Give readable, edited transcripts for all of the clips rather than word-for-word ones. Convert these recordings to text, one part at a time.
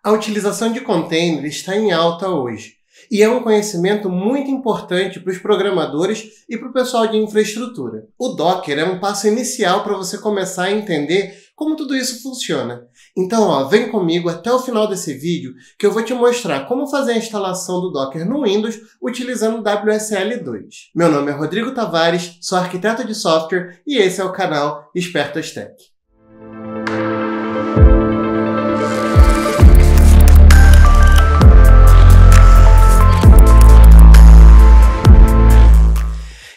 A utilização de containers está em alta hoje, e é um conhecimento muito importante para os programadores e para o pessoal de infraestrutura. O Docker é um passo inicial para você começar a entender como tudo isso funciona. Então, vem comigo até o final desse vídeo que eu vou te mostrar como fazer a instalação do Docker no Windows utilizando o WSL2. Meu nome é Rodrigo Tavares, sou arquiteto de software e esse é o canal Espertos Tech.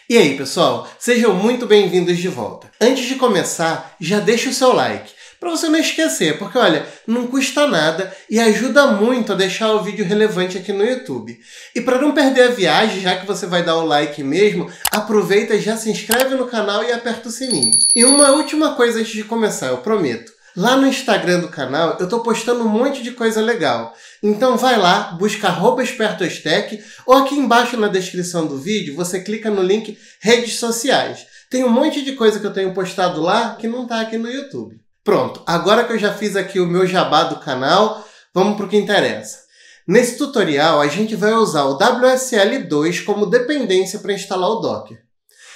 E aí, pessoal? Sejam muito bem-vindos de volta. Antes de começar, já deixa o seu like, para você não esquecer, porque olha, não custa nada e ajuda muito a deixar o vídeo relevante aqui no YouTube. E para não perder a viagem, já que você vai dar o like mesmo, aproveita e já se inscreve no canal e aperta o sininho. E uma última coisa antes de começar, eu prometo. Lá no Instagram do canal, eu tô postando um monte de coisa legal. Então vai lá, busca @espertostech ou aqui embaixo na descrição do vídeo, você clica no link redes sociais. Tem um monte de coisa que eu tenho postado lá que não tá aqui no YouTube. Pronto, agora que eu já fiz aqui o meu jabá do canal, vamos pro que interessa. Nesse tutorial, a gente vai usar o WSL2 como dependência para instalar o Docker.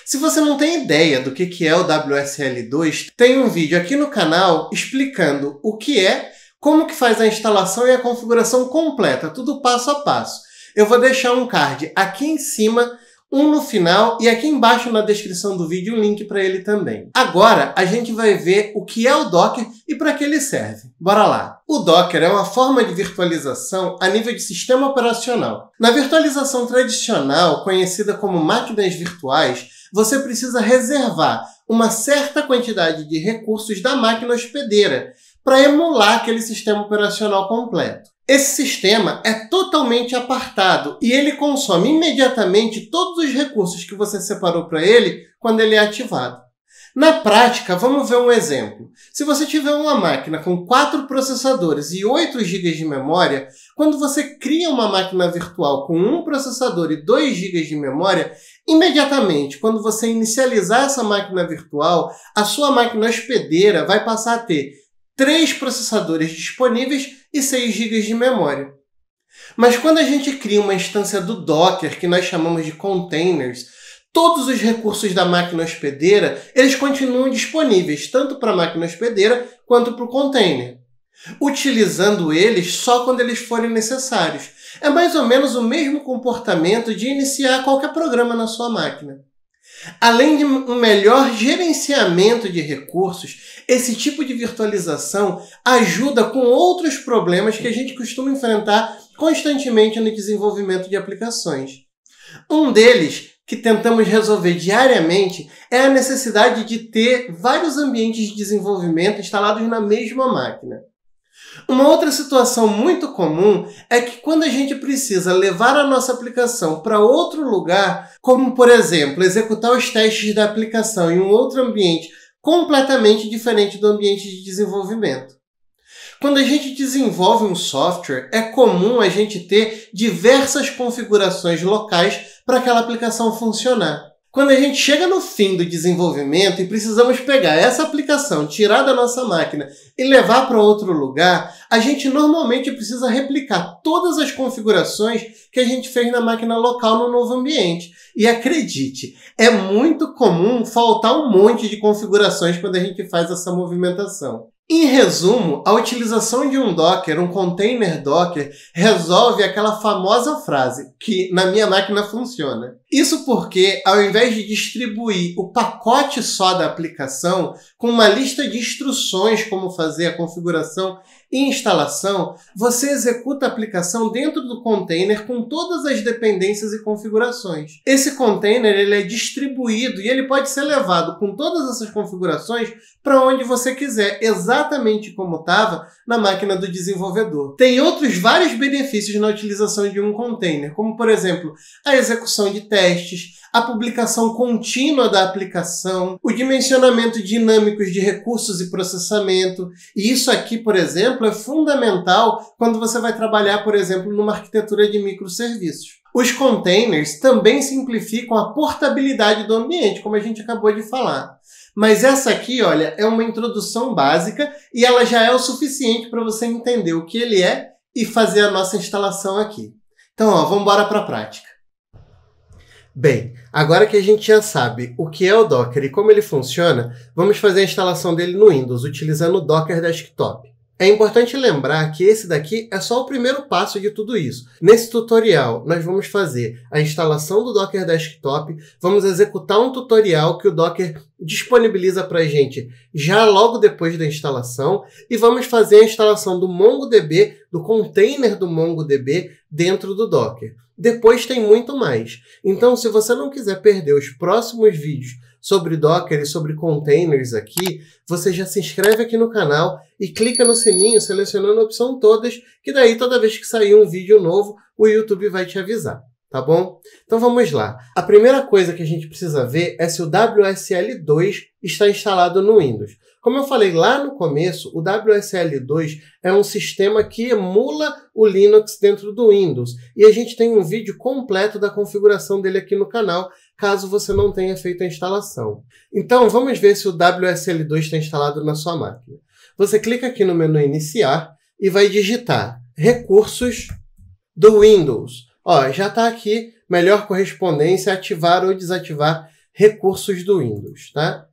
Se você não tem ideia do que é o WSL2, tem um vídeo aqui no canal explicando o que é, como que faz a instalação e a configuração completa, tudo passo a passo. Eu vou deixar um card aqui em cima, um no final e aqui embaixo na descrição do vídeo um link para ele também. Agora a gente vai ver o que é o Docker e para que ele serve. Bora lá! O Docker é uma forma de virtualização a nível de sistema operacional. Na virtualização tradicional, conhecida como máquinas virtuais, você precisa reservar uma certa quantidade de recursos da máquina hospedeira para emular aquele sistema operacional completo. Esse sistema é totalmente apartado e ele consome imediatamente todos os recursos que você separou para ele quando ele é ativado. Na prática, vamos ver um exemplo. Se você tiver uma máquina com 4 processadores e 8 GB de memória, quando você cria uma máquina virtual com 1 processador e 2 GB de memória, imediatamente, quando você inicializar essa máquina virtual, a sua máquina hospedeira vai passar a ter 3 processadores disponíveis e 6 GB de memória. Mas quando a gente cria uma instância do Docker, que nós chamamos de containers, todos os recursos da máquina hospedeira, eles continuam disponíveis, tanto para a máquina hospedeira quanto para o container, utilizando eles só quando eles forem necessários. É mais ou menos o mesmo comportamento de iniciar qualquer programa na sua máquina. Além de um melhor gerenciamento de recursos, esse tipo de virtualização ajuda com outros problemas que a gente costuma enfrentar constantemente no desenvolvimento de aplicações. Um deles, que tentamos resolver diariamente, é a necessidade de ter vários ambientes de desenvolvimento instalados na mesma máquina. Uma outra situação muito comum é que quando a gente precisa levar a nossa aplicação para outro lugar, como por exemplo, executar os testes da aplicação em um outro ambiente completamente diferente do ambiente de desenvolvimento. Quando a gente desenvolve um software, é comum a gente ter diversas configurações locais para aquela aplicação funcionar. Quando a gente chega no fim do desenvolvimento e precisamos pegar essa aplicação, tirar da nossa máquina e levar para outro lugar, a gente normalmente precisa replicar todas as configurações que a gente fez na máquina local no novo ambiente. E acredite, é muito comum faltar um monte de configurações quando a gente faz essa movimentação. Em resumo, a utilização de um Docker, um container Docker, resolve aquela famosa frase que na minha máquina funciona. Isso porque, ao invés de distribuir o pacote só da aplicação, com uma lista de instruções como fazer a configuração e instalação, você executa a aplicação dentro do container com todas as dependências e configurações. Esse container ele é distribuído e ele pode ser levado com todas essas configurações para onde você quiser, exatamente como estava na máquina do desenvolvedor. Tem outros vários benefícios na utilização de um container, como por exemplo, a execução de testes, a publicação contínua da aplicação, o dimensionamento dinâmico de recursos e processamento. E isso aqui, por exemplo, é fundamental quando você vai trabalhar, por exemplo, numa arquitetura de microserviços. Os containers também simplificam a portabilidade do ambiente, como a gente acabou de falar. Mas essa aqui, olha, é uma introdução básica e ela já é o suficiente para você entender o que ele é e fazer a nossa instalação aqui. Então, ó, vamos embora para a prática. Bem, agora que a gente já sabe o que é o Docker e como ele funciona, vamos fazer a instalação dele no Windows, utilizando o Docker Desktop. É importante lembrar que esse daqui é só o primeiro passo de tudo isso. Nesse tutorial, nós vamos fazer a instalação do Docker Desktop, vamos executar um tutorial que o Docker disponibiliza para a gente já logo depois da instalação e vamos fazer a instalação do MongoDB, do container do MongoDB dentro do Docker. Depois tem muito mais. Então, se você não quiser perder os próximos vídeos sobre Docker e sobre containers aqui, você já se inscreve aqui no canal e clica no sininho selecionando a opção todas, que daí toda vez que sair um vídeo novo, o YouTube vai te avisar, tá bom? Então vamos lá. A primeira coisa que a gente precisa ver é se o WSL2 está instalado no Windows. Como eu falei lá no começo, o WSL2 é um sistema que emula o Linux dentro do Windows. E a gente tem um vídeo completo da configuração dele aqui no canal, caso você não tenha feito a instalação. Então, vamos ver se o WSL2 está instalado na sua máquina. Você clica aqui no menu Iniciar e vai digitar Recursos do Windows. Ó, já está aqui, melhor correspondência, ativar ou desativar Recursos do Windows, tá?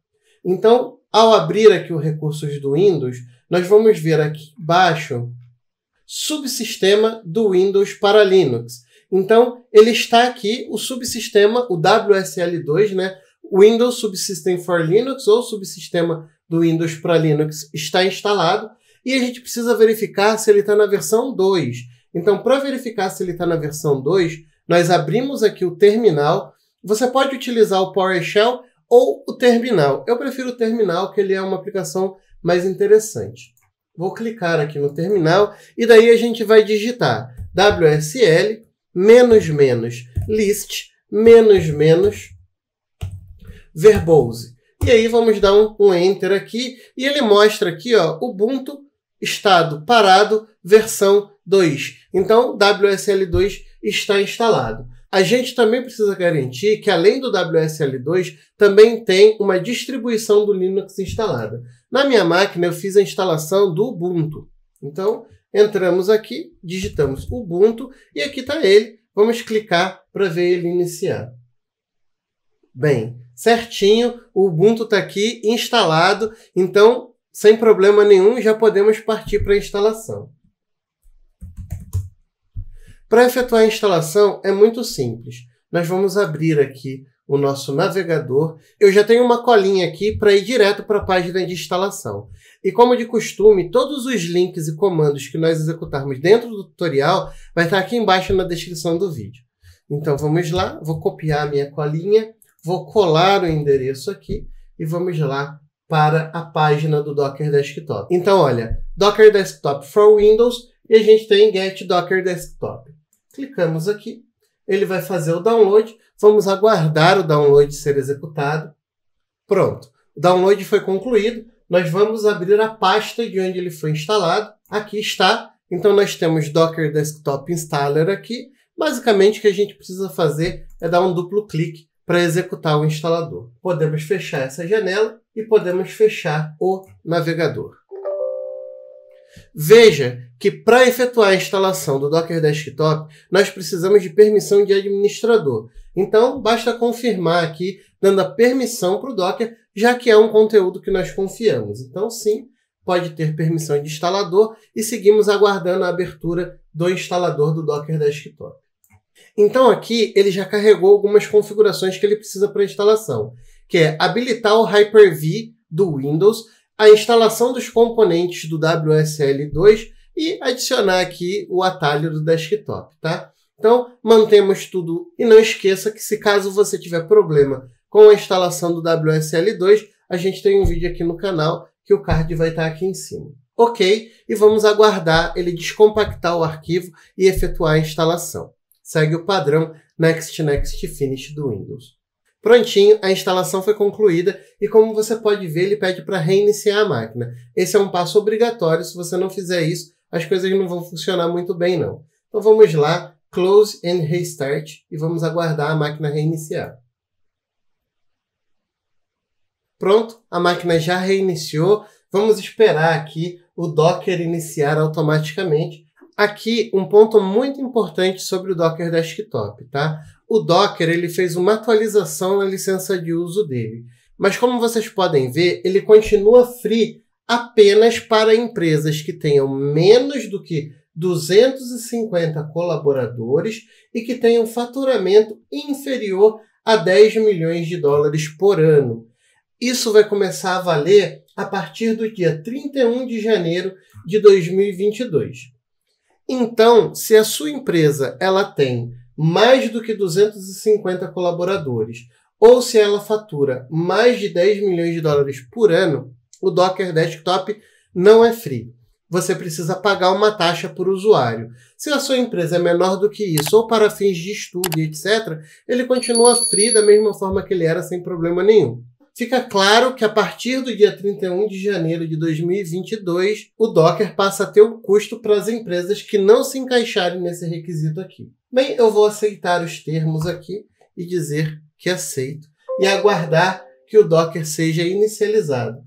Então, ao abrir aqui o Recursos do Windows, nós vamos ver aqui embaixo Subsistema do Windows para Linux. Então, ele está aqui, o subsistema, o WSL2, né? Windows Subsystem for Linux, ou subsistema do Windows para Linux, está instalado. E a gente precisa verificar se ele está na versão 2. Então, para verificar se ele está na versão 2, nós abrimos aqui o terminal. Você pode utilizar o PowerShell ou o terminal. Eu prefiro o terminal, que ele é uma aplicação mais interessante. Vou clicar aqui no terminal e daí a gente vai digitar WSL -list -verbose. E aí vamos dar um Enter aqui e ele mostra aqui, ó, Ubuntu estado parado versão 2. Então, WSL2 está instalado. A gente também precisa garantir que, além do WSL2, também tem uma distribuição do Linux instalada. Na minha máquina, eu fiz a instalação do Ubuntu. Então, entramos aqui, digitamos Ubuntu e aqui está ele. Vamos clicar para ver ele iniciar. Bem, certinho, o Ubuntu está aqui instalado, então, sem problema nenhum, já podemos partir para a instalação. Para efetuar a instalação é muito simples. Nós vamos abrir aqui o nosso navegador. Eu já tenho uma colinha aqui para ir direto para a página de instalação. E como de costume, todos os links e comandos que nós executarmos dentro do tutorial vai estar aqui embaixo na descrição do vídeo. Então vamos lá, vou copiar a minha colinha, vou colar o endereço aqui e vamos lá para a página do Docker Desktop. Então olha, Docker Desktop for Windows e a gente tem Get Docker Desktop. Clicamos aqui, ele vai fazer o download, vamos aguardar o download ser executado. Pronto, o download foi concluído, nós vamos abrir a pasta de onde ele foi instalado. Aqui está, então nós temos Docker Desktop Installer aqui. Basicamente o que a gente precisa fazer é dar um duplo clique para executar o instalador. Podemos fechar essa janela e podemos fechar o navegador. Veja que para efetuar a instalação do Docker Desktop, nós precisamos de permissão de administrador. Então, basta confirmar aqui, dando a permissão para o Docker, já que é um conteúdo que nós confiamos. Então, sim, pode ter permissão de instalador e seguimos aguardando a abertura do instalador do Docker Desktop. Então, aqui, ele já carregou algumas configurações que ele precisa para a instalação, que é habilitar o Hyper-V do Windows, a instalação dos componentes do WSL2 e adicionar aqui o atalho do desktop, tá? Então, mantemos tudo e não esqueça que se caso você tiver problema com a instalação do WSL2, a gente tem um vídeo aqui no canal que o card vai estar aqui em cima. Ok, e vamos aguardar ele descompactar o arquivo e efetuar a instalação. Segue o padrão Next, Next, Finish do Windows. Prontinho, a instalação foi concluída e como você pode ver, ele pede para reiniciar a máquina. Esse é um passo obrigatório, se você não fizer isso, as coisas não vão funcionar muito bem não. Então vamos lá, Close and Restart e vamos aguardar a máquina reiniciar. Pronto, a máquina já reiniciou. Vamos esperar aqui o Docker iniciar automaticamente. Aqui um ponto muito importante sobre o Docker Desktop, tá? O Docker ele fez uma atualização na licença de uso dele, mas como vocês podem ver, ele continua free apenas para empresas que tenham menos do que 250 colaboradores e que tenham faturamento inferior a 10 milhões de dólares por ano. Isso vai começar a valer a partir do dia 31 de janeiro de 2022. Então, se a sua empresa ela tem mais do que 250 colaboradores ou se ela fatura mais de 10 milhões de dólares por ano, o Docker Desktop não é free. Você precisa pagar uma taxa por usuário. Se a sua empresa é menor do que isso, ou para fins de estudo e etc., ele continua free da mesma forma que ele era, sem problema nenhum. Fica claro que a partir do dia 31 de janeiro de 2022, o Docker passa a ter um custo para as empresas que não se encaixarem nesse requisito aqui. Bem, eu vou aceitar os termos aqui e dizer que aceito e aguardar que o Docker seja inicializado.